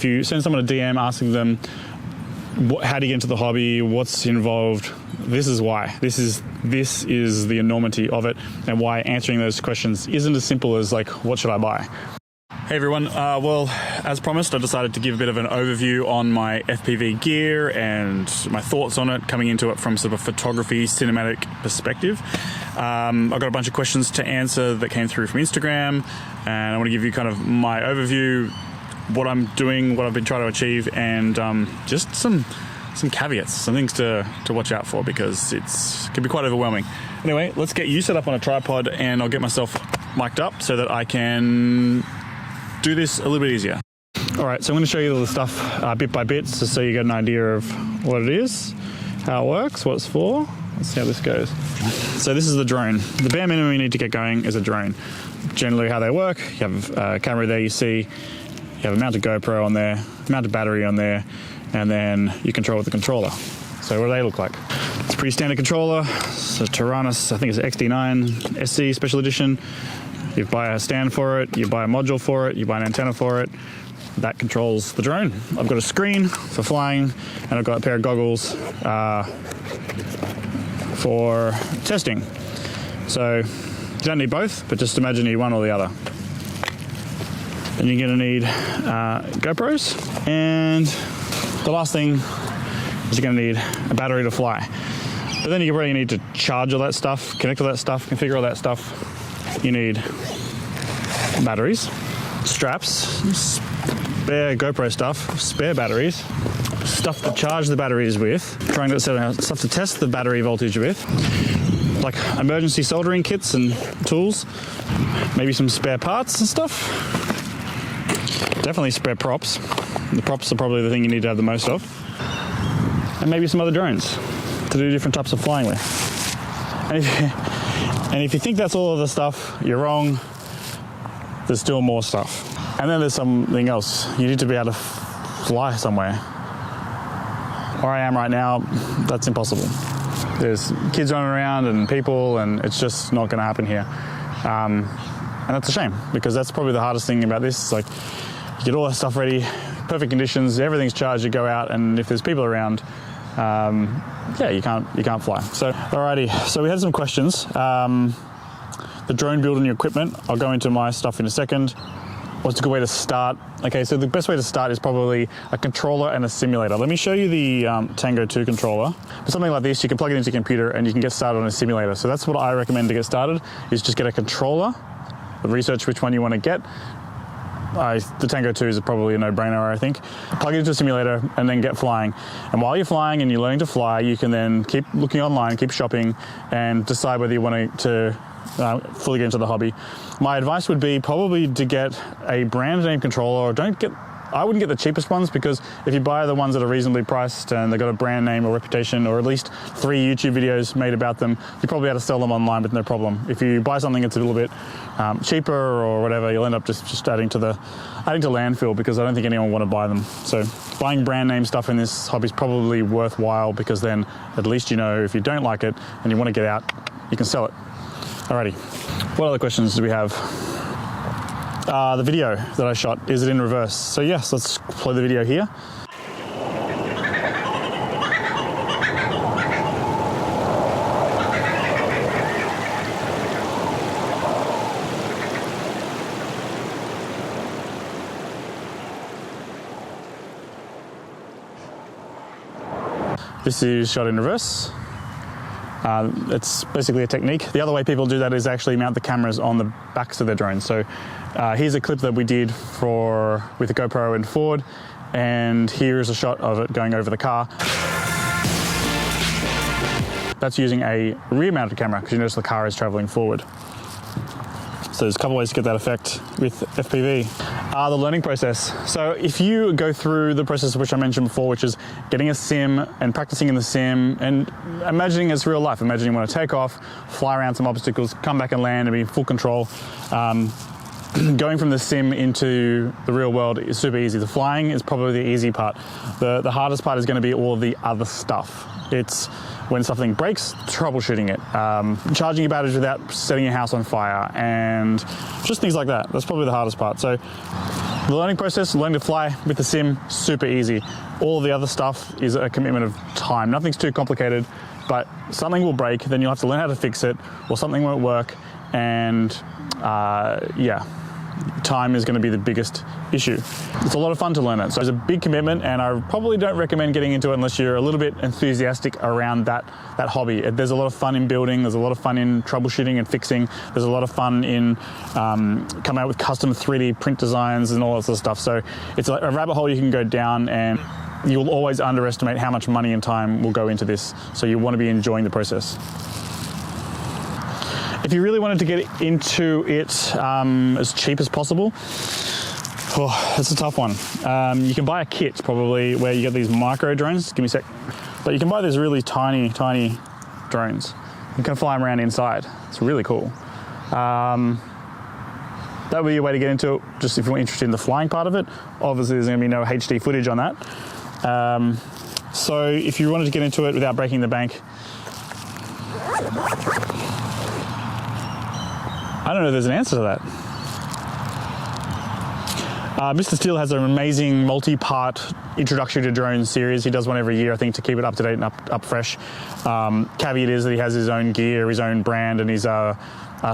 if you send someone a DM asking them, how do you get into the hobby, what's involved, this is why. This is the enormity of it, and why answering those questions isn't as simple as like, what should I buy? Hey everyone, well, as promised, I decided to give a bit of an overview on my FPV gear and my thoughts on it, coming into it from sort of a photography, cinematic perspective. I've got a bunch of questions to answer that came through from Instagram, and I want to give you kind of my overview, what I'm doing, what I've been trying to achieve, and just some caveats, some things to watch out for, because it can be quite overwhelming. Anyway, let's get you set up on a tripod, and I'll get myself mic'd up so that I can do this a little bit easier. All right, so I'm going to show you all the stuff bit by bit, just so you get an idea of what it is, how it works, what it's for. Let's see how this goes. So this is the drone. The bare minimum you need to get going is a drone. Generally how they work, you have a camera there, you see, you have a mounted GoPro on there, mounted battery on there, and then you control with the controller. So what do they look like? It's a pretty standard controller. It's a Tyrannus, I think it's XD9 SC Special Edition. You buy a stand for it, you buy a module for it, you buy an antenna for it. That controls the drone. I've got a screen for flying, and I've got a pair of goggles for testing. So you don't need both, but just imagine you need one or the other. And you're gonna need GoPros, and the last thing is you're gonna need a battery to fly. But then you're probably gonna need to charge all that stuff, connect all that stuff, configure all that stuff. You need batteries, straps, spare GoPro stuff, spare batteries, stuff to charge the batteries with, stuff to test the battery voltage with, like emergency soldering kits and tools, maybe some spare parts and stuff, definitely spare props. The props are probably the thing you need to have the most of, and maybe some other drones to do different types of flying with. And if you think that's all of the stuff, you're wrong. There's still more stuff. And then there's something else. You need to be able to fly somewhere. Where I am right now, that's impossible. There's kids running around and people, and it's just not going to happen here. And that's a shame, because that's probably the hardest thing about this. It's like, you get all that stuff ready, perfect conditions, everything's charged, you go out, and if there's people around, yeah, you can't fly. So, alrighty, so we had some questions. The drone build and your equipment. I'll go into my stuff in a second. What's a good way to start? Okay, so the best way to start is probably a controller and a simulator. Let me show you the Tango 2 controller. For something like this, you can plug it into your computer and you can get started on a simulator. So that's what I recommend to get started, is just get a controller, research which one you want to get. The Tango 2 is probably a no-brainer, I think. Plug it into a simulator and then get flying. And while you're flying and you're learning to fly, you can then keep looking online, keep shopping, and decide whether you want to fully get into the hobby. My advice would be probably to get a brand name controller, or I wouldn't get the cheapest ones, because if you buy the ones that are reasonably priced and they've got a brand name or reputation, or at least 3 YouTube videos made about them, you probably able to sell them online with no problem. If you buy something that's a little bit cheaper or whatever, you'll end up just adding to landfill, because I don't think anyone will want to buy them. So buying brand name stuff in this hobby is probably worthwhile, because then at least you know if you don't like it and you want to get out, you can sell it. Alrighty, what other questions do we have? The video that I shot, is it in reverse? So yes, let's play the video here. This is shot in reverse. It's basically a technique. The other way people do that is actually mount the cameras on the backs of their drones. So here's a clip that we did with the GoPro and forward, and here is a shot of it going over the car. That's using a rear-mounted camera, because you notice the car is traveling forward. So there's a couple ways to get that effect with FPV. The learning process. So if you go through the process which I mentioned before, which is getting a sim and practicing in the sim and imagining it's real life, imagining you want to take off, fly around some obstacles, come back and land and be in full control. Going from the sim into the real world is super easy. The flying is probably the easy part. The hardest part is going to be all of the other stuff. It's when something breaks, troubleshooting it, charging your batteries without setting your house on fire, and just things like that. That's probably the hardest part. So the learning process, learning to fly with the sim, super easy. All the other stuff is a commitment of time. Nothing's too complicated, but something will break, then you'll have to learn how to fix it, or something won't work, and yeah, time is going to be the biggest issue. It's a lot of fun to learn it. So it's a big commitment, and I probably don't recommend getting into it unless you're a little bit enthusiastic around that hobby. There's a lot of fun in building, there's a lot of fun in troubleshooting and fixing, there's a lot of fun in coming out with custom 3D print designs and all that sort of stuff. So it's like a rabbit hole you can go down, and you'll always underestimate how much money and time will go into this. So you want to be enjoying the process. If you really wanted to get into it as cheap as possible, that's a tough one. You can buy a kit probably where you get these micro drones. Give me a sec. But you can buy these really tiny drones. You can fly them around inside. It's really cool. That would be a way to get into it, just if you're interested in the flying part of it. Obviously, there's going to be no HD footage on that. So if you wanted to get into it without breaking the bank, I don't know if there's an answer to that. Mr. Steele has an amazing multi-part introductory to drones series. He does one every year, I think, to keep it up to date and up fresh. Caveat is that he has his own gear, his own brand, and he's a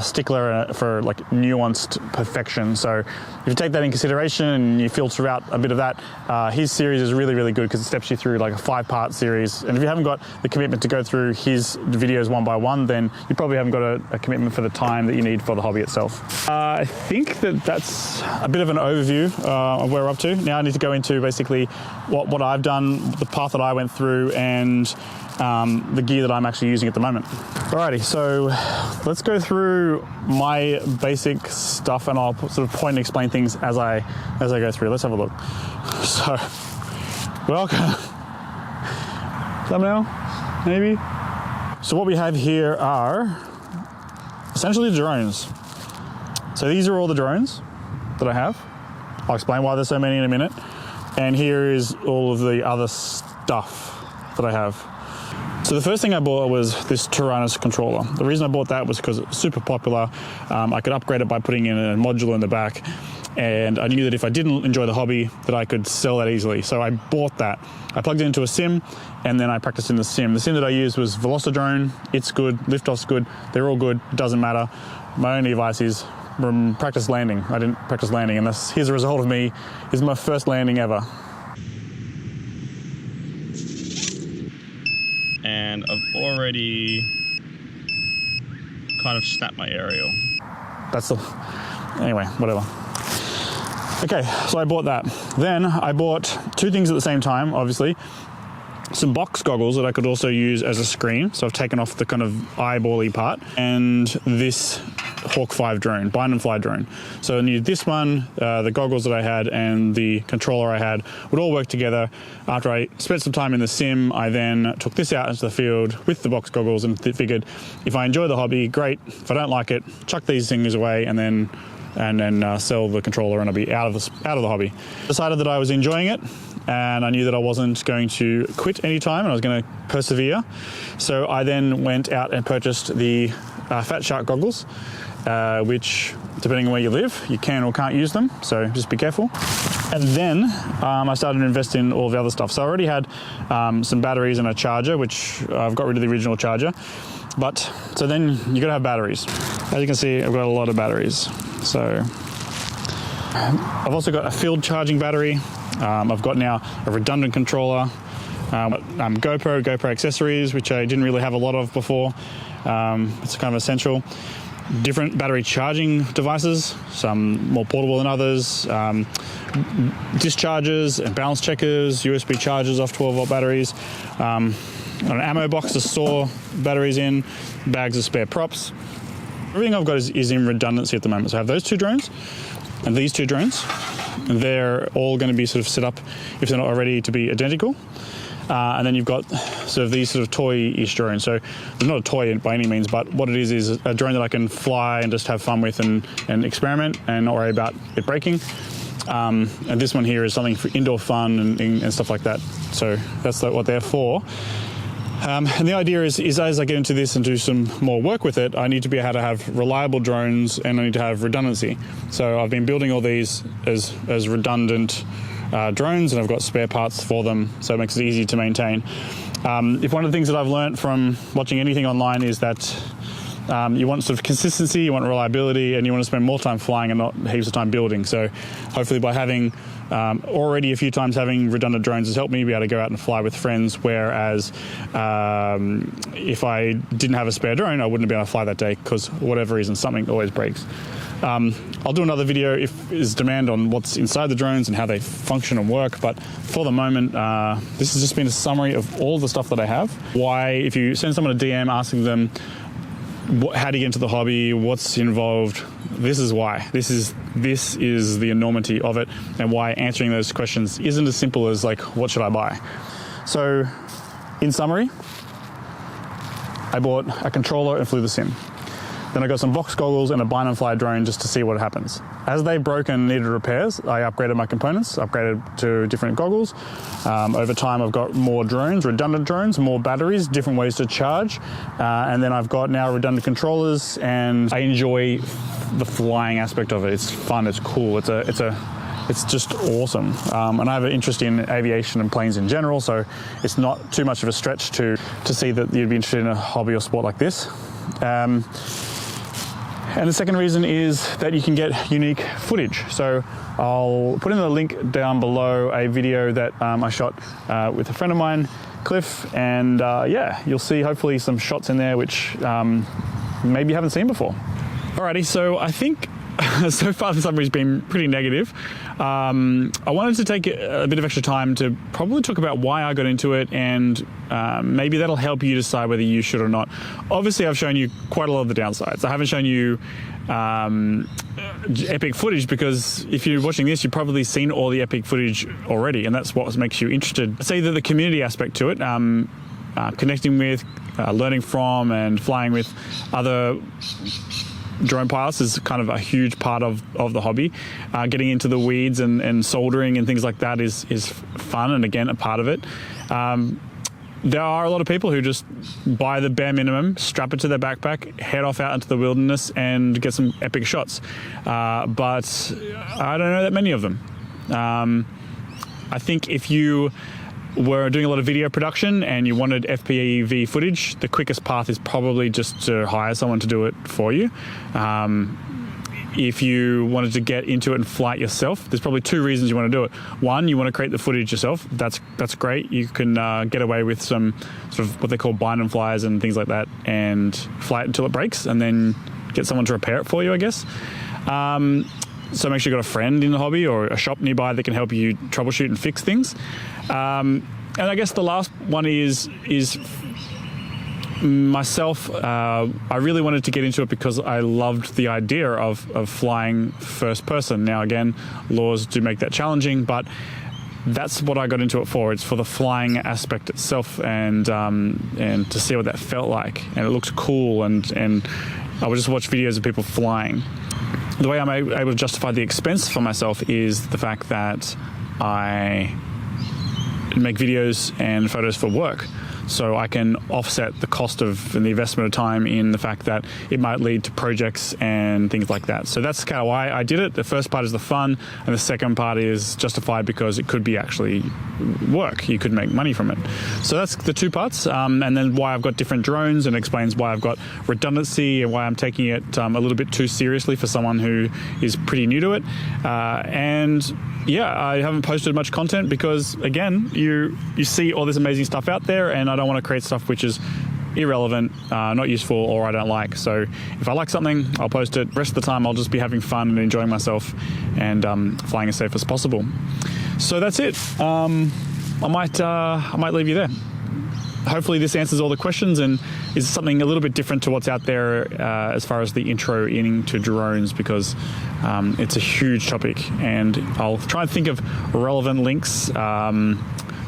stickler for like nuanced perfection. So if you take that in consideration and you filter out a bit of that, his series is really, really good because it steps you through like a 5-part series. And if you haven't got the commitment to go through his videos one by one, then you probably haven't got a commitment for the time that you need for the hobby itself. I think that's a bit of an overview of where we're up to. Now I need to go into basically what I've done, the path that I went through, and the gear that I'm actually using at the moment. Alrighty, so let's go through my basic stuff, and I'll sort of point and explain things as I go through. Let's have a look. So, welcome. Thumbnail, maybe. So what we have here are essentially drones. So these are all the drones that I have. I'll explain why there's so many in a minute. And here is all of the other stuff that I have. So the first thing I bought was this Tyrannus controller. The reason I bought that was because it's super popular. I could upgrade it by putting in a module in the back, and I knew that if I didn't enjoy the hobby, that I could sell that easily. So I bought that. I plugged it into a sim, and then I practiced in the sim. The sim that I used was Velocidrone. It's good. Liftoff's good. They're all good. It doesn't matter. My only advice is practice landing. I didn't practice landing, and here's a result of me. This is my first landing ever. And I've already kind of snapped my aerial. Anyway, whatever. Okay, so I bought that. Then I bought 2 things at the same time, obviously. Some box goggles that I could also use as a screen. So I've taken off the kind of eyeball-y part. And this Hawk 5 drone, bind and fly drone. So I needed this one, the goggles that I had, and the controller I had would all work together. After I spent some time in the sim, I then took this out into the field with the box goggles and figured if I enjoy the hobby, great. If I don't like it, chuck these things away and then sell the controller, and I'll be out of the hobby. Decided that I was enjoying it, and I knew that I wasn't going to quit anytime, and I was going to persevere. So I then went out and purchased the Fat Shark goggles, which, depending on where you live, you can or can't use them, so just be careful. And then I started to invest in all the other stuff. So I already had some batteries and a charger, which I've got rid of the original charger. So then you gotta have batteries. As you can see, I've got a lot of batteries. So I've also got a field charging battery. I've got now a redundant controller, GoPro accessories, which I didn't really have a lot of before. It's kind of essential. Different battery charging devices, some more portable than others, dischargers and balance checkers, USB chargers off 12-volt batteries, an ammo box to store batteries in, bags of spare props. Everything I've got is in redundancy at the moment. So I have those 2 drones and these 2 drones. They're all going to be sort of set up, if they're not already, to be identical. And then you've got sort of these sort of toy-ish drones. So it's not a toy by any means, but what it is a drone that I can fly and just have fun with and experiment and not worry about it breaking. And this one here is something for indoor fun and stuff like that. So that's what they're for. And the idea is as I get into this and do some more work with it, I need to be able to have reliable drones and I need to have redundancy. So I've been building all these as redundant drones, and I've got spare parts for them, so it makes it easy to maintain. If one of the things that I've learned from watching anything online is that you want sort of consistency, you want reliability, and you want to spend more time flying and not heaps of time building. So hopefully by having already a few times having redundant drones has helped me be able to go out and fly with friends, whereas if I didn't have a spare drone, I wouldn't be able to fly that day because for whatever reason, something always breaks. I'll do another video if there's demand on what's inside the drones and how they function and work, but for the moment, this has just been a summary of all the stuff that I have. Why, if you send someone a DM asking them, how do you get into the hobby, what's involved, this is why. This is the enormity of it, and why answering those questions isn't as simple as like, what should I buy? So, in summary, I bought a controller and flew the sim. Then I got some box goggles and a bind and fly drone just to see what happens. As they broke and needed repairs, I upgraded my components, upgraded to different goggles. Over time, I've got more drones, redundant drones, more batteries, different ways to charge. And then I've got now redundant controllers, and I enjoy the flying aspect of it. It's fun, it's cool, it's just awesome. And I have an interest in aviation and planes in general, so it's not too much of a stretch to see that you'd be interested in a hobby or sport like this. And the second reason is that you can get unique footage. So I'll put in the link down below a video that I shot with a friend of mine, Cliff, and yeah, you'll see hopefully some shots in there which maybe you haven't seen before. Alrighty, so I think so far the summary's been pretty negative. I wanted to take a bit of extra time to probably talk about why I got into it, and maybe that'll help you decide whether you should or not. Obviously, I've shown you quite a lot of the downsides. I haven't shown you epic footage, because if you're watching this, you've probably seen all the epic footage already, and that's what makes you interested. I'd say that the community aspect to it, connecting with, learning from, and flying with other drone pilots is kind of a huge part of the hobby. Getting into the weeds and soldering and things like that is fun, and again, a part of it. There are a lot of people who just buy the bare minimum, strap it to their backpack, head off out into the wilderness and get some epic shots. But I don't know that many of them. I think if you were doing a lot of video production and you wanted FPV footage, the quickest path is probably just to hire someone to do it for you. If you wanted to get into it and fly it yourself, there's probably two reasons you want to do it. One, you want to create the footage yourself. That's great. You can get away with some sort of what they call bind and flies and things like that, and fly it until it breaks, and then get someone to repair it for you, I guess. So make sure you've got a friend in the hobby or a shop nearby that can help you troubleshoot and fix things. And I guess the last one is myself. I really wanted to get into it because I loved the idea of flying first person. Now again, laws do make that challenging, but that's what I got into it for. It's for the flying aspect itself, and to see what that felt like. And it looks cool, and I would just watch videos of people flying. The way I'm able to justify the expense for myself is the fact that I make videos and photos for work. So I can offset the cost of and the investment of time in the fact that it might lead to projects and things like that. So that's kind of why I did it. The first part is the fun, and the second part is justified because it could be actually work. You could make money from it. So that's the two parts, and then why I've got different drones, and explains why I've got redundancy and why I'm taking it a little bit too seriously for someone who is pretty new to it. And yeah, I haven't posted much content because, again, you see all this amazing stuff out there, and I don't want to create stuff which is irrelevant, not useful, or I don't like. So if I like something, I'll post it. The rest of the time, I'll just be having fun and enjoying myself, and flying as safe as possible. So that's it. I might leave you there. Hopefully this answers all the questions and is something a little bit different to what's out there as far as the intro into drones, because it's a huge topic, and I'll try and think of relevant links,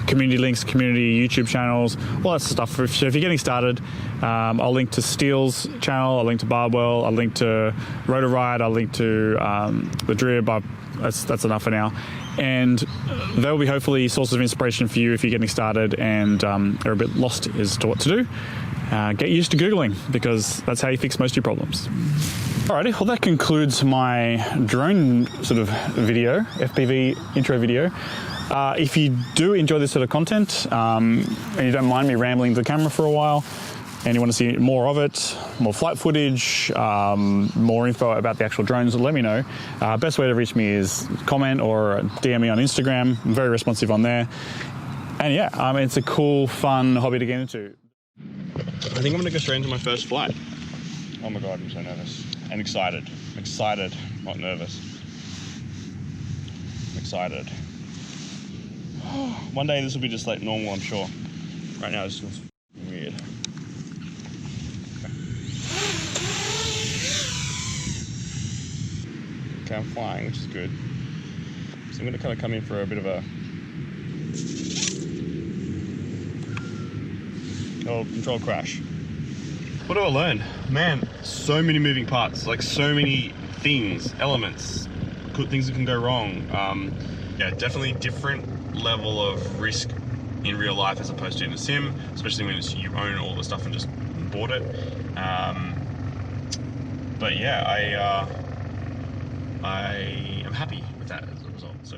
community links, community YouTube channels, all that stuff. So if you're getting started, I'll link to Steele's channel, I'll link to Barbwell, I'll link to Rotor Ride, I'll link to the Drib. That's enough for now. and they'll be hopefully sources of inspiration for you if you're getting started and are a bit lost as to what to do. Get used to Googling, because that's how you fix most of your problems. Alrighty, well that concludes my drone sort of video, FPV intro video. If you do enjoy this sort of content, and you don't mind me rambling the camera for a while, and you want to see more of it, more flight footage, more info about the actual drones, let me know. Best way to reach me is comment or DM me on Instagram. I'm very responsive on there. And yeah, it's a cool, fun hobby to get into. I think I'm gonna go straight into my first flight. Oh my God, I'm so nervous and excited. I'm excited, not nervous. I'm excited. One day this will be just like normal, I'm sure. Right now it just feels weird. Okay, I'm flying, which is good. So I'm gonna kind of come in for a bit of a control crash. What do I learn? Man, so many moving parts, like so many things, elements, things that can go wrong. Yeah, definitely different level of risk in real life as opposed to in a sim, especially when it's, you own all the stuff and just bought it. But yeah, I am happy with that as a result. So